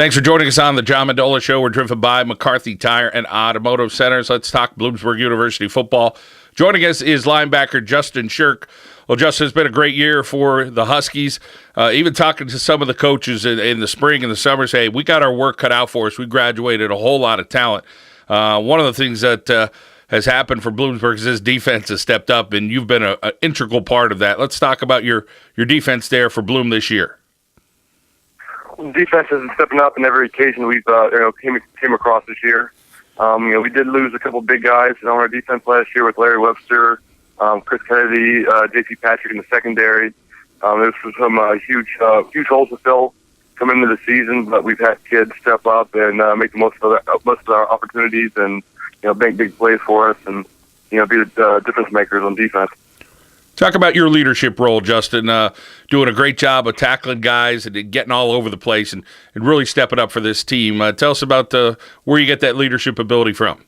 Thanks for joining us on the John Mendola Show. We're driven by McCarthy Tire and Automotive Centers. Let's talk Bloomsburg University football. Joining us is linebacker Justin Shirk. Well, Justin, it's been a great year for the Huskies. Even talking to some of the coaches in the spring and the summer, say, we got our work cut out for us. We graduated a whole lot of talent. One of the things that has happened for Bloomsburg is this defense has stepped up, and you've been an integral part of that. Let's talk about your defense there for Bloom this year. Defense is stepping up in every occasion we've came across this year. We did lose a couple big guys on our defense last year with Larry Webster, Chris Kennedy, J.C. Patrick in the secondary. There's some huge holes to fill coming into the season, but we've had kids step up and make the most of our opportunities and make big plays for us and be the difference makers on defense. Talk about your leadership role, Justin, doing a great job of tackling guys and getting all over the place and really stepping up for this team. Tell us about where you get that leadership ability from.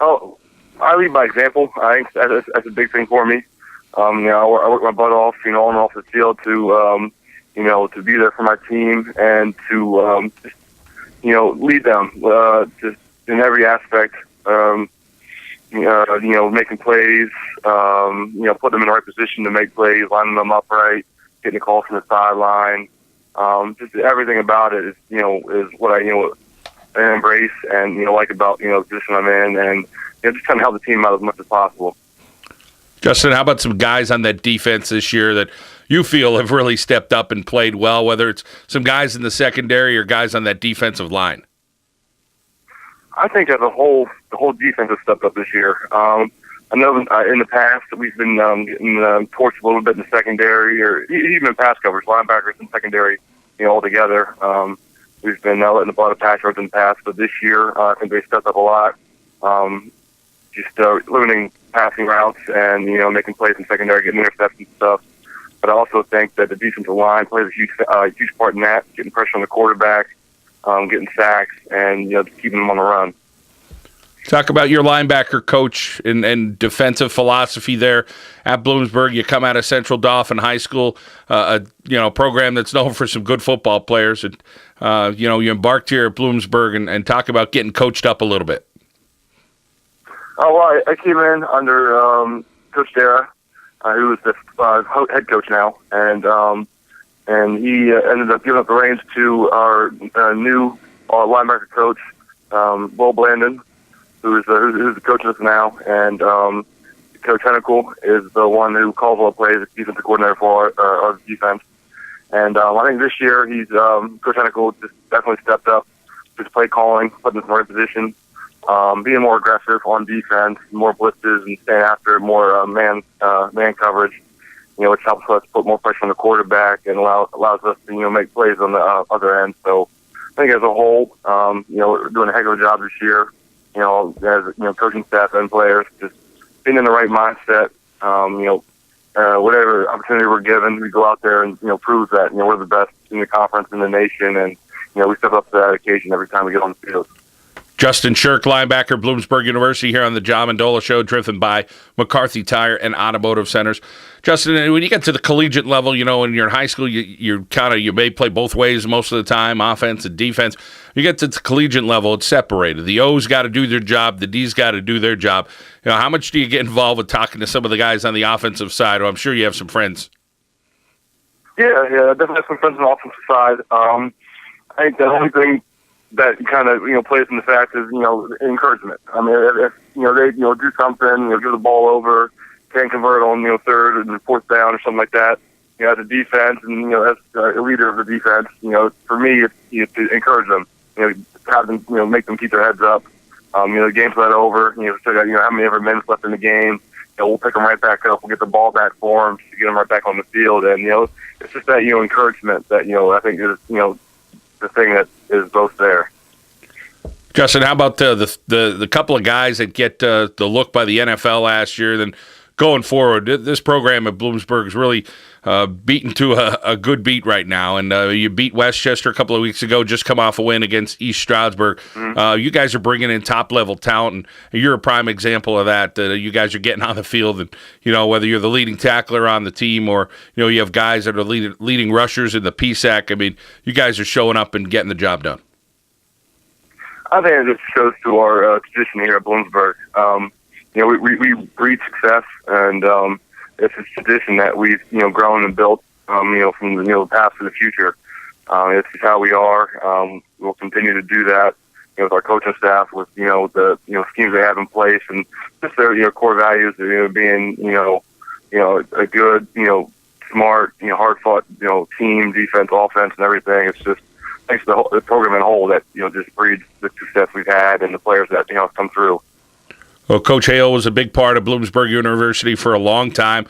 Oh, I lead by example. I think that's a big thing for me. I work my butt off, on and off the field to be there for my team and to, lead them just in every aspect. Making plays, put them in the right position to make plays, lining them up right, getting a call from the sideline. Just everything about it is what I embrace and like about the position I'm in, and just trying to help the team out as much as possible. Justin, how about some guys on that defense this year that you feel have really stepped up and played well, whether it's some guys in the secondary or guys on that defensive line? I think as a whole, the whole defense has stepped up this year. I know in the past that we've been getting torched a little bit in the secondary, or even in pass coverage, linebackers and secondary, all together. We've been letting a lot of pass yards in the past, but this year I think they stepped up a lot. Just limiting passing routes and making plays in secondary, getting interceptions and stuff. But I also think that the defensive line plays a huge part in that, getting pressure on the quarterback. Getting sacks and keeping them on the run. Talk about your linebacker coach and defensive philosophy there at Bloomsburg. You come out of Central Dauphin High School, a program that's known for some good football players, and you embarked here at Bloomsburg and talk about getting coached up a little bit. Oh well, I came in under Coach Dara, who is the head coach now, and he ended up giving up the reins to our new linebacker coach, Will Blandon, who's the coach of us now. And Coach Hennicle is the one who calls all the plays, the defensive coordinator for our defense. And I think this year Coach Hennicle just definitely stepped up his play calling, putting us in the right position, being more aggressive on defense, more blitzes, and staying after more man coverage. Which helps us put more pressure on the quarterback and allows us to make plays on the other end. So I think as a whole, we're doing a heck of a job this year. As coaching staff and players, just being in the right mindset. Whatever opportunity we're given, we go out there and prove that we're the best in the conference in the nation, and we step up to that occasion every time we get on the field. Justin Shirk, linebacker, Bloomsburg University, here on the John Mendola Show, driven by McCarthy Tire and Automotive Centers. Justin, when you get to the collegiate level, when you're in high school, you may play both ways most of the time, offense and defense. You get to the collegiate level, it's separated. The O's got to do their job, the D's got to do their job. How much do you get involved with talking to some of the guys on the offensive side? Well, I'm sure you have some friends. Yeah, I definitely have some friends on the offensive side. I think the only thing that kind of plays in the fact is encouragement. I mean, if they do something, give the ball over, can't convert on third and fourth down or something like that. As a defense and as a leader of the defense, for me it's to encourage them. Have them make them keep their heads up. The game's not over. Still got how many ever minutes left in the game. We'll pick them right back up. We'll get the ball back for them to get them right back on the field. And it's just that encouragement that I think is the thing that is both there. Justin, how about the couple of guys that get the look by the NFL last year, then going forward. This program at Bloomsburg is really beaten to a good beat right now, and you beat Westchester a couple of weeks ago, just come off a win against East Stroudsburg. You guys are bringing in top-level talent, and you're a prime example of that. You guys are getting on the field, and, whether you're the leading tackler on the team or, you have guys that are leading rushers in the PSAC, I mean, you guys are showing up and getting the job done. I think it just shows to our tradition here at Bloomsburg. We breed success, and it's a tradition that we've grown and built from the past to the future. It's just how we are. We'll continue to do that with our coaching staff, with the schemes they have in place, and just their core values of being a good smart hard fought team, defense, offense, and everything. It's just thanks to the program in whole that just breeds the success we've had and the players that come through. Well, Coach Hale was a big part of Bloomsburg University for a long time.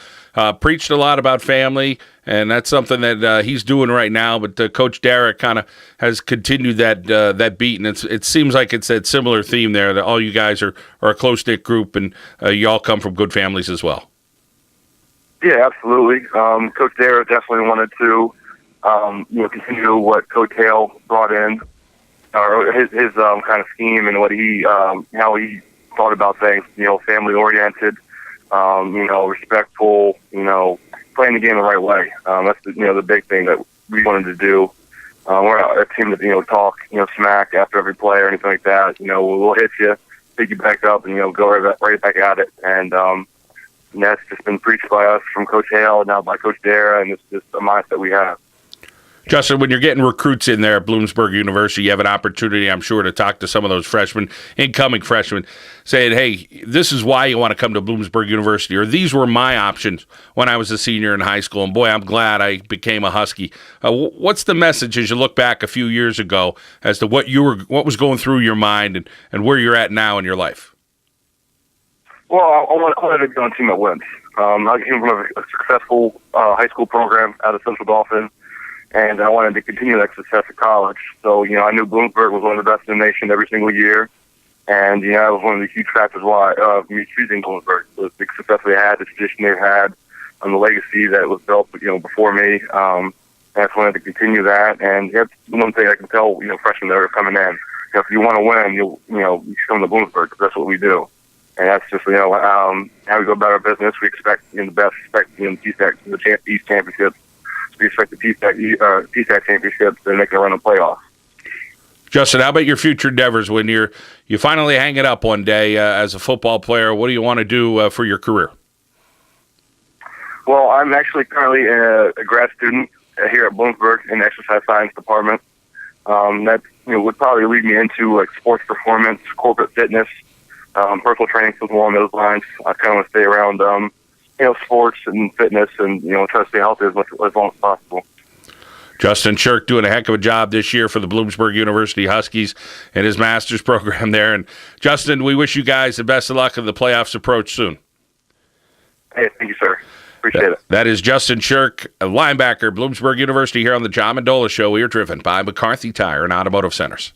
Preached a lot about family, and that's something that he's doing right now. But Coach Derrick kind of has continued that beat, and it seems like it's that similar theme there, that all you guys are a close-knit group, and you all come from good families as well. Yeah, absolutely. Coach Derrick definitely wanted to continue what Coach Hale brought in, or his kind of scheme and what he how he thought about things, family oriented, respectful, playing the game the right way. That's the big thing that we wanted to do. We're not a team that talk smack after every play or anything like that. We'll hit you, pick you back up, and go right back at it. And that's just been preached by us from Coach Hale, now by Coach Dara, and it's just a mindset we have. Justin, when you're getting recruits in there at Bloomsburg University, you have an opportunity, I'm sure, to talk to some of those freshmen, incoming freshmen, saying, hey, this is why you want to come to Bloomsburg University, or these were my options when I was a senior in high school, and boy, I'm glad I became a Husky. What's the message as you look back a few years ago as to what was going through your mind and where you're at now in your life? Well, I wanted to be on a team that wins. I came from a successful high school program out of Central Dauphin, and I wanted to continue that success at college. So, I knew Bloomsburg was one of the best in the nation every single year. And, that was one of the huge factors why me choosing Bloomsburg. Was the success they had, the tradition they had, and the legacy that was built, before me. And I just wanted to continue that. And that's one thing I can tell, freshmen that are coming in. If you want to win, you should come to Bloomsburg, because that's what we do. And that's just, how we go about our business. We expect the best, the East Championships. We expect the PSAC championships, and they can run a playoff. Justin, how about your future endeavors when you finally hang it up one day as a football player? What do you want to do for your career? Well, I'm actually currently a grad student here at Bloomsburg in the exercise science department. That would probably lead me into like sports performance, corporate fitness, personal training, something along those lines. I kind of want to stay around sports and fitness, and try to stay healthy as long as possible. Justin Shirk doing a heck of a job this year for the Bloomsburg University Huskies and his master's program there. And Justin, we wish you guys the best of luck as the playoffs approach soon. Hey, thank you, sir. Appreciate it. That is Justin Shirk, a linebacker, Bloomsburg University, here on the John Mendola Show. We are driven by McCarthy Tire and Automotive Centers.